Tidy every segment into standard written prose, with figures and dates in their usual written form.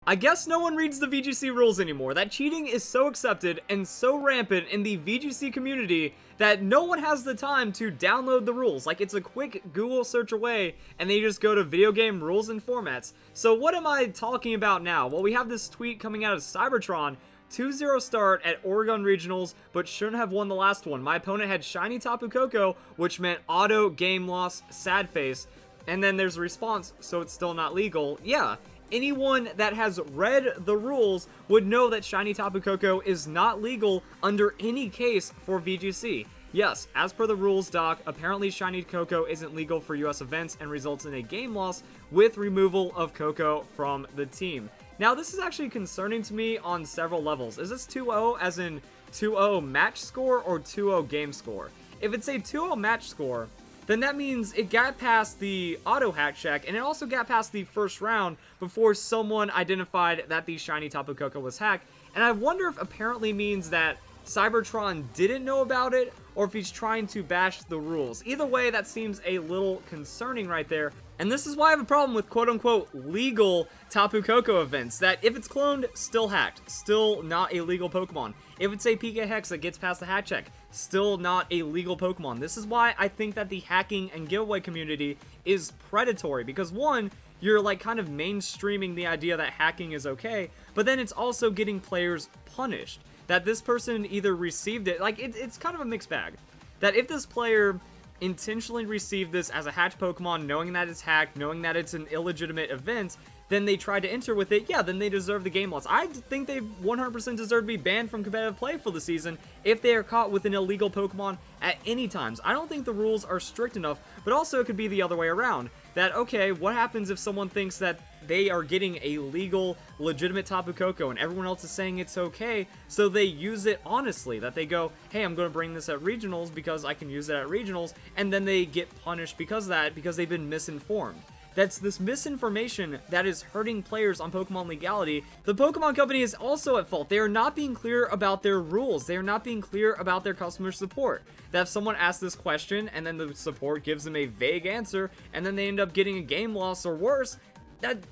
I guess no one reads the VGC rules anymore. That cheating is so accepted and so rampant in the VGC community that no one has the time to download the rules. Like, it's a quick Google search away, and they just go to video game rules and formats. So what am I talking about now? Well, we have this tweet coming out of Cybertron. 2-0 start at Oregon Regionals, but shouldn't have won the last one. My opponent had shiny Tapu Koko, which meant auto game loss, sad face. And then there's a response, so it's still not legal. Yeah. Anyone that has read the rules would know that shiny Tapu Koko is not legal under any case for VGC. Yes, as per the rules doc, apparently shiny Koko isn't legal for US events and results in a game loss with removal of Koko from the team. Now, this is actually concerning to me on several levels. Is this 2-0 as in 2-0 match score or 2-0 game score? If it's a 2-0 match score, then that means it got past the auto hack check, and it also got past the first round before someone identified that the shiny Tapu Koko was hacked. And I wonder if apparently means that Cybertron didn't know about it, or if he's trying to bash the rules. Either way, that seems a little concerning right there. And this is why I have a problem with quote-unquote legal Tapu Koko events, that if it's cloned, still hacked, still not a legal Pokemon. If it's a PK Hex that gets past the hack check, still not a legal Pokemon. This is why I think that the hacking and giveaway community is predatory, because one, you're like kind of mainstreaming the idea that hacking is okay, but then it's also getting players punished. That this person either received it, like it's kind of a mixed bag. That if this player intentionally received this as a hacked Pokemon, knowing that it's hacked, knowing that it's an illegitimate event, then they tried to enter with it, yeah, then they deserve the game loss. I think they 100% deserve to be banned from competitive play for the season if they are caught with an illegal Pokemon at any times. I don't think the rules are strict enough, but also it could be the other way around. That, okay, what happens if someone thinks that they are getting a legal, legitimate Tapu Koko and everyone else is saying it's okay, so they use it honestly, that they go, hey, I'm going to bring this at regionals because I can use it at regionals, and then they get punished because of that, because they've been misinformed. That's this misinformation that is hurting players on Pokemon legality. The Pokemon Company is also at fault. They are not being clear about their rules. They are not being clear about their customer support. That if someone asks this question and then the support gives them a vague answer and then they end up getting a game loss or worse,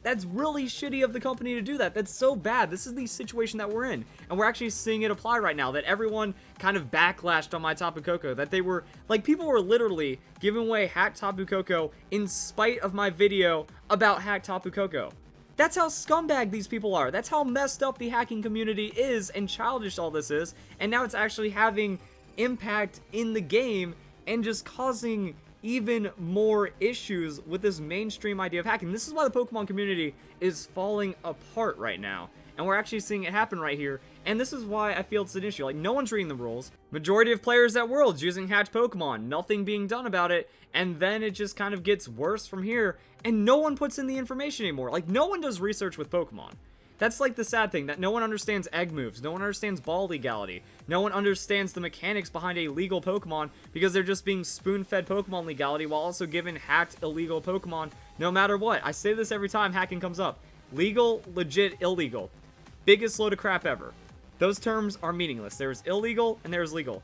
that's really shitty of the company to do that. That's so bad. This is the situation that we're in. And we're actually seeing it apply right now, that everyone kind of backlashed on my Tapu Koko. That they were, like, people were literally giving away hacked Tapu Koko in spite of my video about hacked Tapu Koko. That's how scumbag these people are. That's how messed up the hacking community is and childish all this is. And now it's actually having impact in the game and just causing even more issues with this mainstream idea of hacking. This is why the Pokemon community is falling apart right now. And we're actually seeing it happen right here. And this is why I feel it's an issue. Like, no one's reading the rules. Majority of players at Worlds using hacked Pokemon. Nothing being done about it. And then it just kind of gets worse from here. And no one puts in the information anymore. Like, no one does research with Pokemon. That's like the sad thing, that no one understands egg moves, no one understands ball legality, no one understands the mechanics behind a legal Pokemon because they're just being spoon-fed Pokemon legality while also given hacked illegal Pokemon no matter what. I say this every time hacking comes up. Legal, legit, illegal. Biggest load of crap ever. Those terms are meaningless. There's illegal and there's legal.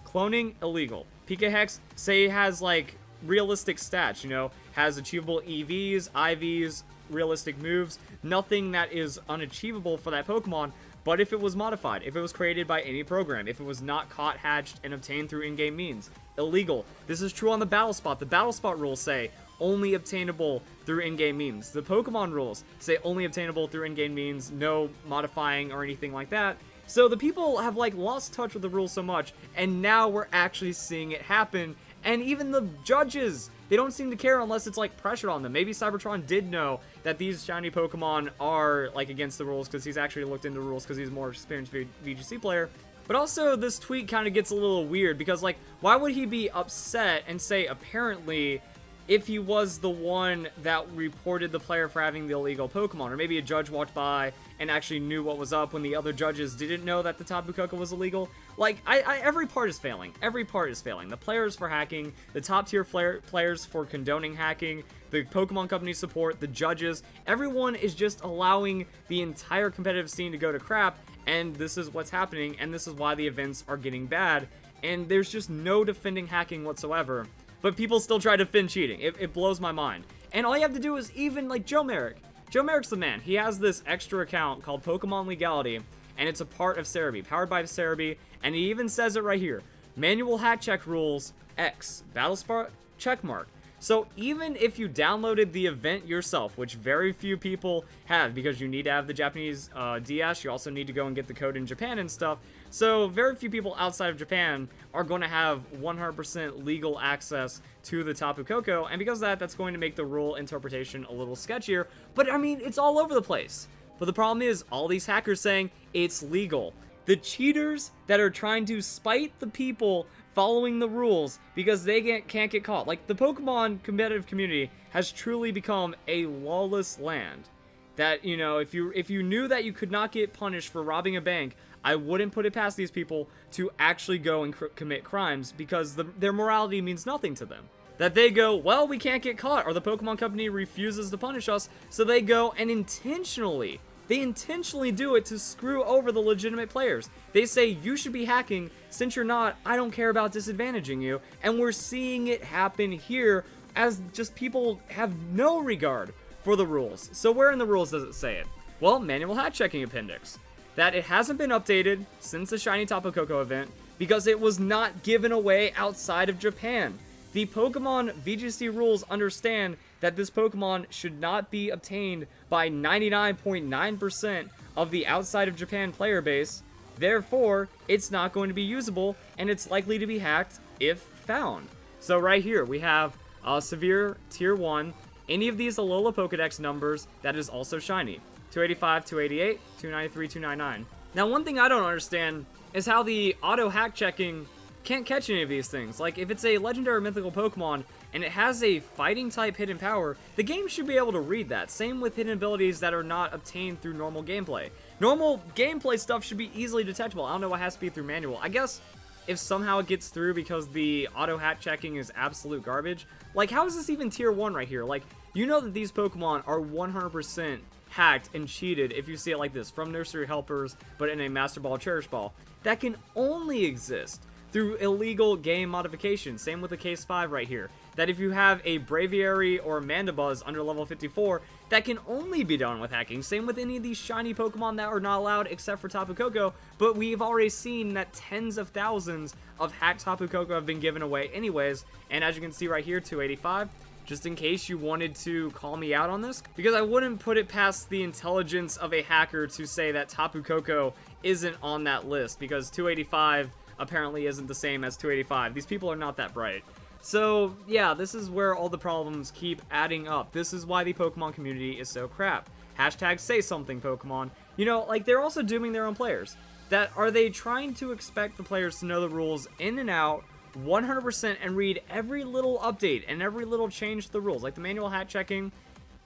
Cloning, illegal. PK Hex, say has like realistic stats, you know, has achievable EVs, IVs, realistic moves, nothing that is unachievable for that Pokemon. But if it was modified, if it was created by any program, if it was not caught, hatched, and obtained through in-game means, illegal. This is true on the Battle Spot. The Battle Spot rules say only obtainable through in-game means. The Pokemon rules say only obtainable through in-game means, no modifying or anything like that. So the people have like lost touch with the rules so much, and now we're actually seeing it happen. And even the judges, they don't seem to care unless it's like pressured on them. Maybe Cybertron did know that these shiny Pokemon are like against the rules because he's actually looked into the rules because he's a more experienced VGC player. But also this tweet kind of gets a little weird because like, why would he be upset and say apparently if he was the one that reported the player for having the illegal Pokemon? Or maybe a judge walked by and actually knew what was up when the other judges didn't know that the Tapu Koko was illegal. Like, every part is failing. Every part is failing. The players for hacking, the top tier players for condoning hacking, the Pokemon Company support, the judges, everyone is just allowing the entire competitive scene to go to crap, and this is what's happening, and this is why the events are getting bad, and there's just no defending hacking whatsoever. But people still try to defend cheating. It blows my mind. And all you have to do is even, like, Joe Merrick. Joe Merrick's the man. He has this extra account called Pokemon Legality, and it's a part of Cerebi, powered by Cerebi, and he even says it right here. Manual hack check rules, X, Battlespot, checkmark. So even if you downloaded the event yourself, which very few people have because you need to have the Japanese DS, you also need to go and get the code in Japan and stuff. So very few people outside of Japan are going to have 100% legal access to the Tapu Koko, and because of that, that's going to make the rule interpretation a little sketchier. But I mean, it's all over the place. But the problem is, all these hackers saying it's legal. The cheaters that are trying to spite the people following the rules because they can't get caught. Like, the Pokemon competitive community has truly become a lawless land. That, you know, if you knew that you could not get punished for robbing a bank, I wouldn't put it past these people to actually go and commit crimes because their morality means nothing to them. That they go, well, we can't get caught, or the Pokemon company refuses to punish us, so they go and intentionally do it to screw over the legitimate players. They say, you should be hacking. Since you're not, I don't care about disadvantaging you. And we're seeing it happen here as just people have no regard for the rules. So where in the rules does it say it? Well, manual hack checking appendix. That it hasn't been updated since the Shiny Tapu Koko event because it was not given away outside of Japan. The Pokemon VGC rules understand that this Pokemon should not be obtained by 99.9% of the outside of Japan player base. Therefore, it's not going to be usable, and it's likely to be hacked if found. So right here, we have Severe Tier 1. Any of these Alola Pokedex numbers, that is also shiny. 285, 288, 293, 299. Now, one thing I don't understand is how the auto hack checking can't catch any of these things. Like, if it's a legendary or mythical Pokemon and it has a fighting type hidden power, the game should be able to read that. Same with hidden abilities that are not obtained through normal gameplay. Normal gameplay stuff should be easily detectable. I don't know what has to be through manual. I guess if somehow it gets through because the auto hack checking is absolute garbage. Like, how is this even tier 1 right here? Like, you know that these Pokemon are 100% hacked and cheated if you see it like this, from Nursery Helpers, but in a Master Ball, Cherish Ball. That can only exist through illegal game modification. Same with the case 5 right here. That if you have a Braviary or Mandibuzz under level 54, that can only be done with hacking. Same with any of these shiny Pokemon that are not allowed except for Tapu Koko, but we've already seen that tens of thousands of hacked Tapu Koko have been given away anyways, and as you can see right here, 285. Just in case you wanted to call me out on this, because I wouldn't put it past the intelligence of a hacker to say that Tapu Koko isn't on that list, because 285 apparently isn't the same as 285. These people are not that bright. So yeah, this is where all the problems keep adding up. This is why the Pokemon community is so crap. Hashtag say something, Pokemon. You know, like, they're also dooming their own players. That are they trying to expect the players to know the rules in and out 100% and read every little update and every little change to the rules? Like the manual hack checking,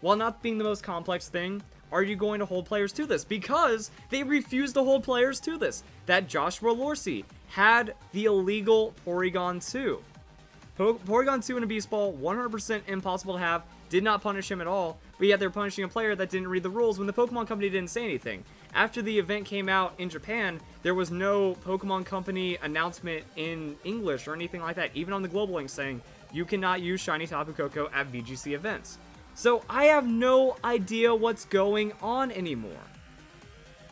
while not being the most complex thing, are you going to hold players to this? Because they refuse to hold players to this. That Joshua Lorcy had the illegal Porygon 2. Porygon 2 in a Beast Ball, 100% impossible to have, did not punish him at all, but yet they're punishing a player that didn't read the rules when the Pokemon Company didn't say anything. After the event came out in Japan, there was no Pokemon Company announcement in English or anything like that, even on the global link saying, you cannot use Shiny Tapu Koko at VGC events. So I have no idea what's going on anymore.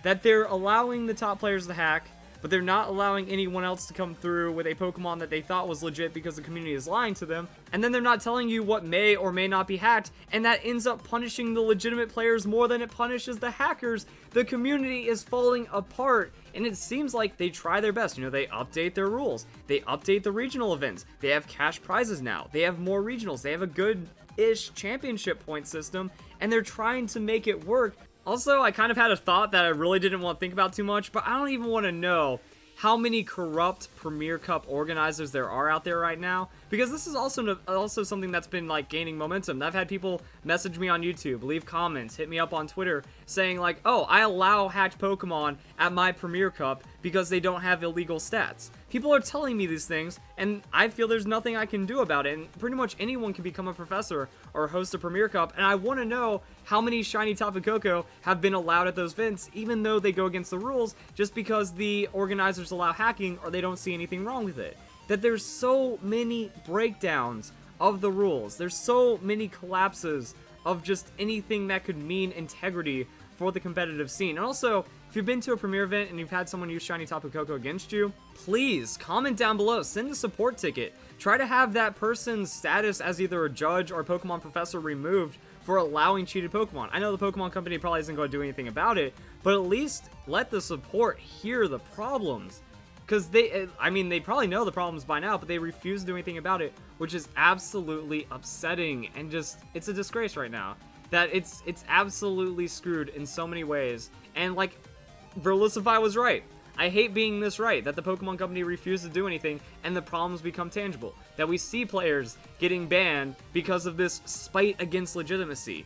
That they're allowing the top players to hack, but they're not allowing anyone else to come through with a Pokemon that they thought was legit because the community is lying to them, and then they're not telling you what may or may not be hacked, and that ends up punishing the legitimate players more than it punishes the hackers. The community is falling apart, and it seems like they try their best. You know, they update their rules, they update the regional events, they have cash prizes now, they have more regionals, they have a good-ish championship point system, and they're trying to make it work. Also, I kind of had a thought that I really didn't want to think about too much, but I don't even want to know how many corrupt Premier Cup organizers there are out there right now, because this is also something that's been like gaining momentum. I've had people message me on YouTube, leave comments, hit me up on Twitter saying like, oh, I allow hacked Pokemon at my Premier Cup because they don't have illegal stats. People are telling me these things, and I feel there's nothing I can do about it, and pretty much anyone can become a professor or host a Premier Cup, and I want to know how many shiny Tapu Koko have been allowed at those events, even though they go against the rules, just because the organizers allow hacking or they don't see anything wrong with it. That there's so many breakdowns of the rules, there's so many collapses of just anything that could mean integrity for the competitive scene. And also, if you've been to a premiere event and you've had someone use Shiny Tapu Koko against you, please comment down below, send a support ticket. Try to have that person's status as either a judge or a Pokemon professor removed for allowing cheated Pokemon. I know the Pokemon Company probably isn't going to do anything about it, but at least let the support hear the problems. Because they probably know the problems by now, but they refuse to do anything about it, which is absolutely upsetting, and just, it's a disgrace right now. That it's absolutely screwed in so many ways. And like, Verlisify was right. I hate being this right, that the Pokemon Company refused to do anything, and the problems become tangible. That we see players getting banned because of this spite against legitimacy.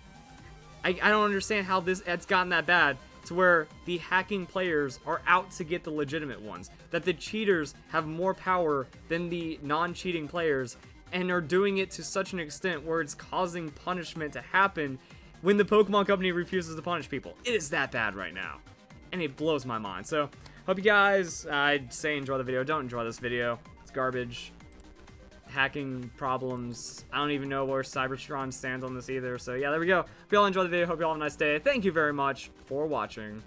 I don't understand how it's gotten that bad, to where the hacking players are out to get the legitimate ones. That the cheaters have more power than the non-cheating players, and are doing it to such an extent where it's causing punishment to happen when the Pokemon Company refuses to punish people. It is that bad right now. And it blows my mind. So, hope you guys, I'd say enjoy the video. Don't enjoy this video. It's garbage. Hacking problems. I don't even know where Cybertron stands on this either. So yeah, there we go. Hope you all enjoy the video. Hope you all have a nice day. Thank you very much for watching.